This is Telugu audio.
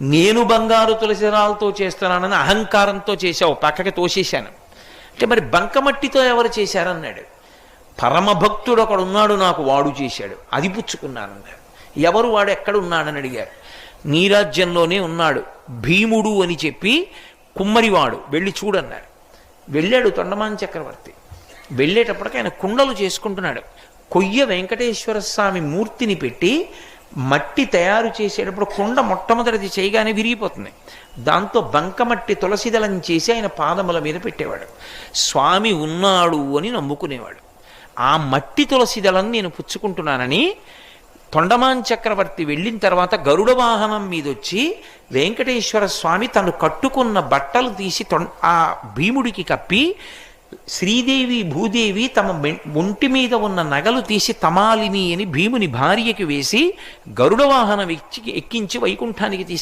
నేను బంగారు తులసిరాలతో చేస్తున్నానని అహంకారంతో చేశావు, పక్కకి తోసేశాను. అంటే మరి బంకమట్టితో ఎవరు చేశారన్నాడు. పరమభక్తుడు ఒకడు ఉన్నాడు నాకు, వాడు చేశాడు, అది పుచ్చుకున్నానన్నాడు. ఎవరు వాడు, ఎక్కడ ఉన్నాడని అడిగారు. నీ రాజ్యంలోనే ఉన్నాడు భీముడు అని చెప్పి కుమ్మరివాడు, వెళ్ళి చూడన్నాడు. వెళ్ళాడు తొండమాన్ చక్రవర్తి. వెళ్ళేటప్పటికి ఆయన కుండలు చేసుకుంటున్నాడు. కొయ్య వెంకటేశ్వర స్వామి మూర్తిని పెట్టి మట్టి తయారు చేసేటప్పుడు కుండ మొట్టమొదటిది చేయగానే విరిగిపోతుంది. దాంతో బంకమట్టి తులసిదళం చేసి ఆయన పాదముల మీద పెట్టేవాడు. స్వామి ఉన్నాడు అని నమ్ముకునేవాడు. ఆ మట్టి తులసిదళం నేను పుచ్చుకుంటున్నానని తొండమాన్ చక్రవర్తి వెళ్ళిన తర్వాత గరుడ వాహనం మీదొచ్చి వెంకటేశ్వర స్వామి తను కట్టుకున్న బట్టలు తీసి ఆ భీముడికి కప్పి, శ్రీదేవి భూదేవి తమ ఒంటి మీద ఉన్న నగలు తీసి తమాలిని అని భీముని భార్యకి వేసి గరుడ వాహనం ఎక్కించి వైకుంఠానికి